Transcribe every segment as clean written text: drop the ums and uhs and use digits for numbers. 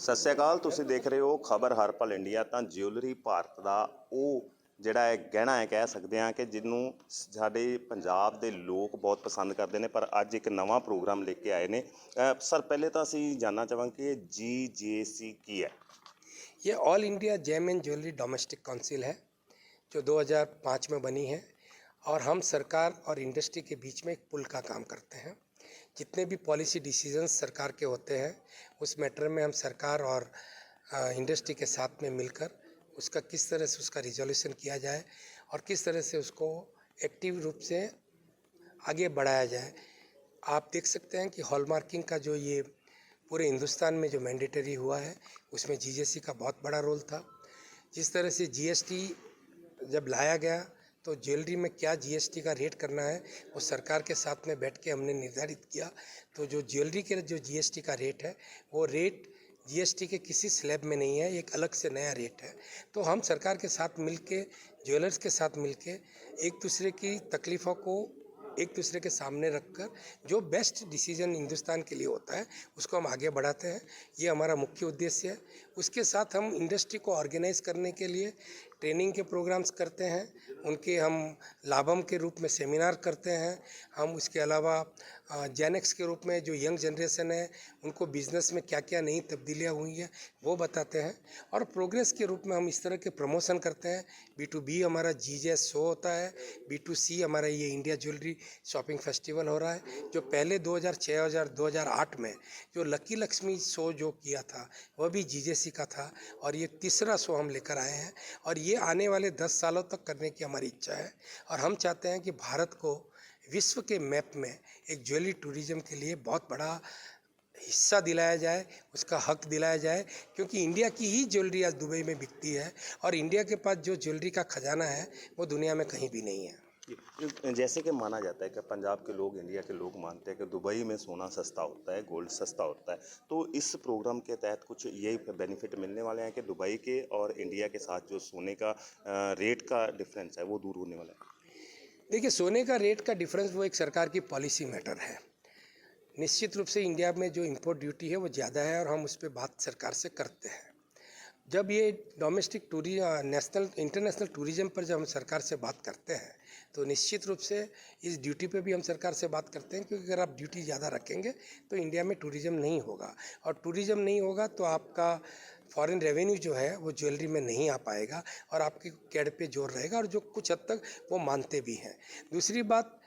ਸਤਿ ਸ਼੍ਰੀ ਅਕਾਲ। ਤੁਸੀਂ ਦੇਖ ਰਹੇ ਹੋ ਖਬਰ ਹਰ ਪਲ ਇੰਡੀਆ। ਤਾਂ ਜਿਊਲਰੀ ਭਾਰਤ ਦਾ ਉਹ ਜਿਹੜਾ ਹੈ ਗਹਿਣਾ ਹੈ, ਕਹਿ ਸਕਦੇ ਹਾਂ ਕਿ ਜਿਹਨੂੰ ਸਾਡੇ ਪੰਜਾਬ ਦੇ ਲੋਕ ਬਹੁਤ ਪਸੰਦ ਕਰਦੇ ਨੇ। ਪਰ ਅੱਜ ਇੱਕ ਨਵਾਂ ਪ੍ਰੋਗਰਾਮ ਲੈ ਕੇ ਆਏ ਨੇ। ਸਰ, ਪਹਿਲੇ ਤਾਂ ਅਸੀਂ ਜਾਣਨਾ ਚਾਹਾਂਗੇ कि GJC ਕੀ ਹੈ। ये All India Gem and Jewellery Domestic Council है जो 2005 में बनी है और हम सरकार और इंडस्ट्री के बीच में एक पुल का काम करते हैं। जितने भी पॉलिसी डिसीजंस सरकार के होते हैं उस मैटर में हम सरकार और इंडस्ट्री के साथ में मिलकर उसका किस तरह से उसका रिजोल्यूशन किया जाए और किस तरह से उसको एक्टिव रूप से आगे बढ़ाया जाए। आप देख सकते हैं कि हॉलमार्किंग का जो ये पूरे हिंदुस्तान में जो मैंडेटरी हुआ है उसमें जीजेसी का बहुत बड़ा रोल था। जिस तरह से जीएसटी जब लाया गया तो ज्वेलरी में क्या जीएसटी का रेट करना है वो सरकार के साथ में बैठ के हमने निर्धारित किया। तो जो ज्वेलरी के जो जीएसटी का रेट है वो रेट जीएसटी के किसी स्लैब में नहीं है, एक अलग से नया रेट है। तो हम सरकार के साथ मिलके, ज्वेलर्स के साथ मिलके एक दूसरे की तकलीफ़ों को एक दूसरे के सामने रखकर जो बेस्ट डिसीजन हिंदुस्तान के लिए होता है उसको हम आगे बढ़ाते हैं। ये हमारा मुख्य उद्देश्य है। उसके साथ हम इंडस्ट्री को ऑर्गेनाइज करने के लिए ट्रेनिंग के प्रोग्राम्स करते हैं, उनके हम लाभम के रूप में सेमिनार करते हैं। हम उसके अलावा जेनेक्स के रूप में जो यंग जनरेशन है उनको बिज़नेस में क्या क्या नई तब्दीलियाँ हुई हैं वो बताते हैं। और प्रोग्रेस के रूप में हम इस तरह के प्रमोशन करते हैं। B2B हमारा GJS शो होता है, B2C हमारा ये इंडिया ज्वेलरी शॉपिंग फेस्टिवल हो रहा है। जो पहले 2006-2008 में जो लकी लक्ष्मी शो जो किया था वह भी GJC का था और ये तीसरा शो हम लेकर आए हैं और ये आने वाले 10 सालों तक करने की हमारी इच्छा है। और हम चाहते हैं कि भारत को विश्व के मैप में एक ज्वेलरी टूरिज्म के लिए बहुत बड़ा हिस्सा दिलाया जाए, उसका हक दिलाया जाए, क्योंकि इंडिया की ही ज्वेलरी आज दुबई में बिकती है और इंडिया के पास जो ज्वेलरी का खजाना है वो दुनिया में कहीं भी नहीं है। जैसे कि माना जाता है कि पंजाब के लोग, इंडिया के लोग मानते हैं कि दुबई में सोना सस्ता होता है, गोल्ड सस्ता होता है। तो इस प्रोग्राम के तहत कुछ यही बेनिफिट मिलने वाले हैं कि दुबई के और इंडिया के साथ जो सोने का रेट का डिफरेंस है वो दूर होने वाला है। देखिए, सोने का रेट का डिफरेंस वो एक सरकार की पॉलिसी मैटर है। निश्चित रूप से इंडिया में जो इंपोर्ट ड्यूटी है वो ज़्यादा है और हम उस पर बात सरकार से करते हैं। जब ये डोमेस्टिक नेशनल इंटरनेशनल टूरिज्म पर जब हम सरकार से बात करते हैं तो निश्चित रूप से इस ड्यूटी पे भी हम सरकार से बात करते हैं, क्योंकि अगर आप ड्यूटी ज़्यादा रखेंगे तो इंडिया में टूरिज्म नहीं होगा और टूरिज्म नहीं होगा तो आपका फॉरेन रेवेन्यू जो है वो ज्वेलरी में नहीं आ पाएगा और आपकी कैड पे जोर रहेगा और जो कुछ हद तक वो मानते भी हैं। दूसरी बात,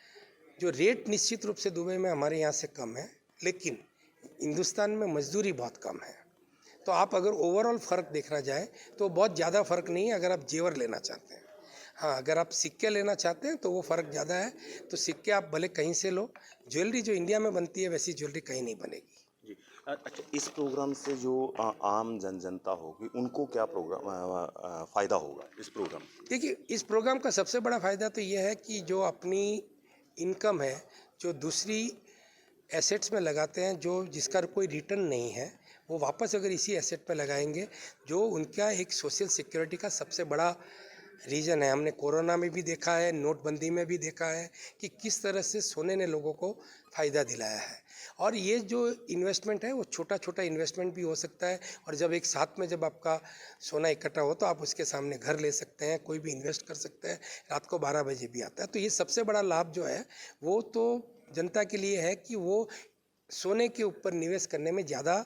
जो रेट निश्चित रूप से दुबई में हमारे यहाँ से कम है, लेकिन हिंदुस्तान में मजदूरी बहुत कम है। तो आप अगर ओवरऑल फ़र्क देखना जाए तो बहुत ज़्यादा फ़र्क नहीं है अगर आप जेवर लेना चाहते हैं। हाँ, अगर आप सिक्के लेना चाहते हैं तो वो फ़र्क ज़्यादा है। तो सिक्के आप भले कहीं से लो, ज्वेलरी जो इंडिया में बनती है वैसी ज्वेलरी कहीं नहीं बनेगी। जी। अच्छा, इस प्रोग्राम से जो आम जनता होगी उनको क्या प्रोग्राम फ़ायदा होगा इस प्रोग्राम? देखिए, इस प्रोग्राम का सबसे बड़ा फ़ायदा तो ये है कि जो अपनी इनकम है जो दूसरी एसेट्स में लगाते हैं, जो जिसका कोई रिटर्न नहीं है, वो वापस अगर इसी एसेट पे लगाएंगे, जो उनका एक सोशल सिक्योरिटी का सबसे बड़ा रीज़न है। हमने कोरोना में भी देखा है, नोटबंदी में भी देखा है कि किस तरह से सोने ने लोगों को फ़ायदा दिलाया है। और ये जो इन्वेस्टमेंट है वो छोटा छोटा इन्वेस्टमेंट भी हो सकता है और जब एक साथ में जब आपका सोना इकट्ठा हो तो आप उसके सामने घर ले सकते हैं, कोई भी इन्वेस्ट कर सकते हैं। रात को 12 बजे भी आता है। तो ये सबसे बड़ा लाभ जो है वो तो जनता के लिए है कि वो सोने के ऊपर निवेश करने में ज़्यादा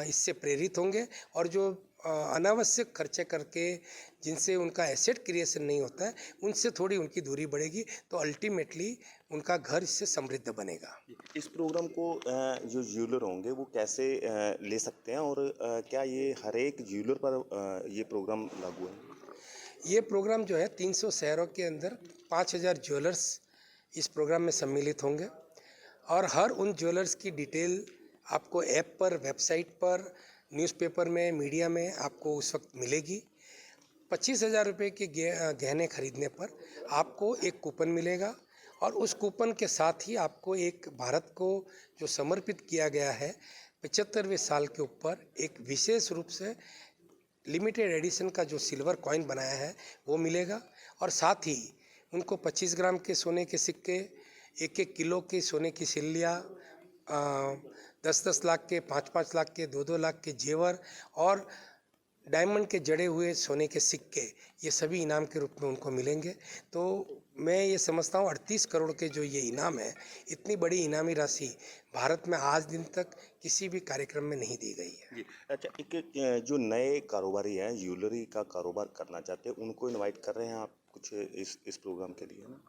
इससे प्रेरित होंगे और जो अनावश्यक खर्चे करके जिनसे उनका एसेट क्रिएशन नहीं होता है उनसे थोड़ी उनकी दूरी बढ़ेगी, तो अल्टीमेटली उनका घर इससे समृद्ध बनेगा। इस प्रोग्राम को जो ज्वेलर होंगे वो कैसे ले सकते हैं और क्या ये हर एक ज्वेलर पर ये प्रोग्राम लागू है? ये प्रोग्राम जो है 300 शहरों के अंदर 5000 ज्वेलर्स इस प्रोग्राम में सम्मिलित होंगे और हर उन ज्वेलर्स की डिटेल आपको ऐप पर, वेबसाइट पर, न्यूज़पेपर में, मीडिया में आपको उस वक्त मिलेगी। 25,000 रुपये के गहने खरीदने पर आपको एक कूपन मिलेगा और उस कूपन के साथ ही आपको एक भारत को जो समर्पित किया गया है 75वें साल के ऊपर एक विशेष रूप से लिमिटेड एडिशन का जो सिल्वर कॉइन बनाया है वो मिलेगा। और साथ ही उनको 25 ग्राम के सोने के सिक्के, 1-1 किलो के सोने की सिल्लियाँ, 10-10 लाख के, 5-5 लाख के, 2-2 लाख के जेवर और डायमंड के जड़े हुए सोने के सिक्के, ये सभी इनाम के रूप में उनको मिलेंगे। तो मैं ये समझता हूँ 38 करोड़ के जो ये इनाम है, इतनी बड़ी इनामी राशि भारत में आज दिन तक किसी भी कार्यक्रम में नहीं दी गई है। जी। अच्छा, एक जो नए कारोबारी हैं, ज्वेलरी का कारोबार करना चाहते हैं, उनको इनवाइट कर रहे हैं आप कुछ इस प्रोग्राम के लिए ना?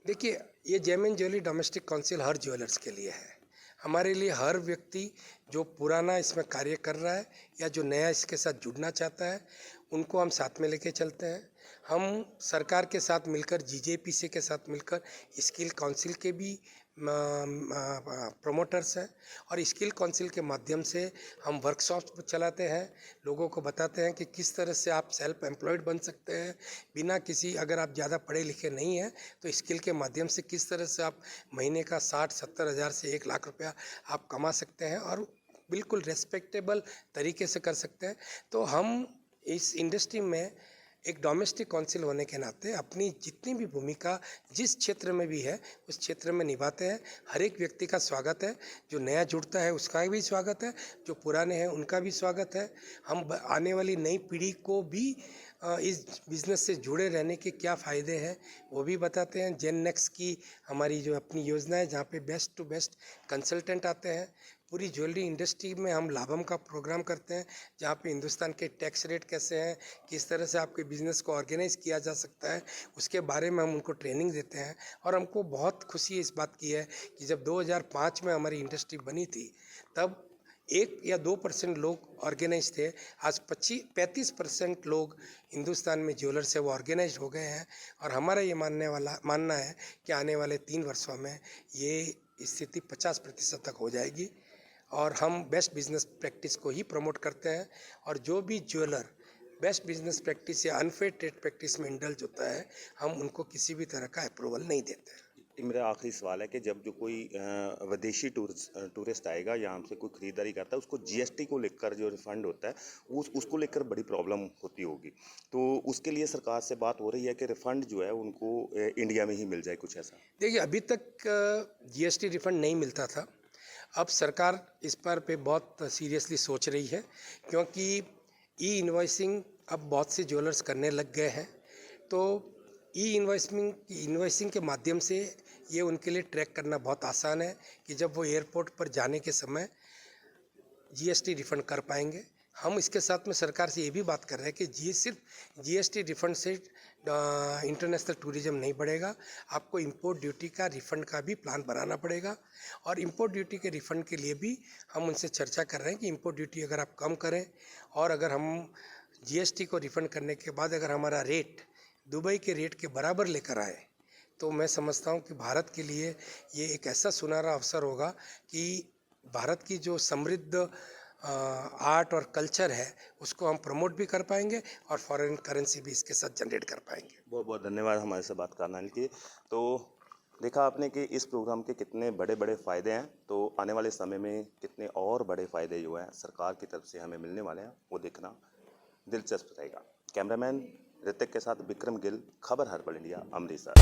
देखिए, ये जेम ज्वेलरी डोमेस्टिक काउंसिल हर ज्वेलर्स के लिए है। हमारे लिए हर व्यक्ति जो पुराना इसमें कार्य कर रहा है या जो नया इसके साथ जुड़ना चाहता है, उनको हम साथ में लेके चलते हैं। हम सरकार के साथ मिलकर, जीजेपीसी के साथ मिलकर स्किल काउंसिल के भी प्रोमोटर्स हैं और स्किल काउंसिल के माध्यम से हम वर्कशॉप्स चलाते हैं, लोगों को बताते हैं कि किस तरह से आप सेल्फ एम्प्लॉयड बन सकते हैं बिना किसी, अगर आप ज़्यादा पढ़े लिखे नहीं हैं तो स्किल के माध्यम से किस तरह से आप महीने का 60-70 हज़ार से 1 लाख रुपया आप कमा सकते हैं और बिल्कुल रेस्पेक्टेबल तरीके से कर सकते हैं। तो हम इस इंडस्ट्री में एक डोमेस्टिक काउंसिल होने के नाते अपनी जितनी भी भूमिका जिस क्षेत्र में भी है उस क्षेत्र में निभाते हैं। हर एक व्यक्ति का स्वागत है, जो नया जुड़ता है उसका भी स्वागत है, जो पुराने हैं उनका भी स्वागत है। हम आने वाली नई पीढ़ी को भी इस बिज़नेस से जुड़े रहने के क्या फ़ायदे हैं वो भी बताते हैं। जेन नेक्स्ट की हमारी जो अपनी योजना है, जहाँ पे बेस्ट टू बेस्ट कंसल्टेंट आते हैं। पूरी ज्वेलरी इंडस्ट्री में हम लाभम का प्रोग्राम करते हैं, जहाँ पे हिंदुस्तान के टैक्स रेट कैसे हैं, किस तरह से आपके बिज़नेस को ऑर्गेनाइज़ किया जा सकता है, उसके बारे में हम उनको ट्रेनिंग देते हैं। और हमको बहुत खुशी इस बात की है कि जब 2005 में हमारी इंडस्ट्री बनी थी, तब 1 या 2% लोग ऑर्गेनाइज थे। आज 35% लोग हिंदुस्तान में ज्वेलर्स है वो ऑर्गेनाइज हो गए हैं। और हमारा ये मानना है कि आने वाले 3 वर्षों में ये स्थिति 50% तक हो जाएगी। और हम बेस्ट बिजनेस प्रैक्टिस को ही प्रमोट करते हैं। और जो भी ज्वेलर बेस्ट बिजनेस प्रैक्टिस या अनफेयर ट्रेड प्रैक्टिस में इंडल्ज होता है, हम उनको किसी भी तरह का अप्रूवल नहीं देते हैं। मेरा आखिरी सवाल है कि जब जो कोई विदेशी टूरिस्ट आएगा या हमसे कोई खरीदारी करता है, उसको जीएसटी को लेकर जो रिफंड होता है उसको लेकर बड़ी प्रॉब्लम होती होगी, तो उसके लिए सरकार से बात हो रही है कि रिफंड जो है उनको इंडिया में ही मिल जाए, कुछ ऐसा? देखिए, अभी तक जीएसटी रिफंड नहीं मिलता था। अब सरकार इस पर पे बहुत सीरियसली सोच रही है, क्योंकि ई इन्वॉइसिंग अब बहुत से ज्वेलर्स करने लग गए हैं। तो ई इन्वॉइसिंग के माध्यम से ये उनके लिए ट्रैक करना बहुत आसान है कि जब वो एयरपोर्ट पर जाने के समय जीएसटी रिफंड कर पाएंगे। हम इसके साथ में सरकार से ये भी बात कर रहे हैं कि सिर्फ जीएसटी रिफंड से इंटरनेशनल टूरिज्म नहीं बढ़ेगा, आपको इंपोर्ट ड्यूटी का रिफंड का भी प्लान बनाना पड़ेगा। और इंपोर्ट ड्यूटी के रिफंड के लिए भी हम उनसे चर्चा कर रहे हैं कि इंपोर्ट ड्यूटी अगर आप कम करें और अगर हम जीएसटी को रिफंड करने के बाद अगर हमारा रेट दुबई के रेट के बराबर लेकर आए, तो मैं समझता हूँ कि भारत के लिए ये एक ऐसा सुनहरा अवसर होगा कि भारत की जो समृद्ध आर्ट और कल्चर है उसको हम प्रमोट भी कर पाएंगे और फॉरेन करेंसी भी इसके साथ जनरेट कर पाएंगे। बहुत बहुत धन्यवाद हमारे से बात करने के लिए। तो देखा आपने कि इस प्रोग्राम के कितने बड़े बड़े फ़ायदे हैं, तो आने वाले समय में कितने और बड़े फ़ायदे जो हैं सरकार की तरफ से हमें मिलने वाले हैं, वो देखना दिलचस्प रहेगा। कैमरामैन ऋतिक के साथ विक्रम गिल, खबर हर्बल इंडिया, अमृतसर।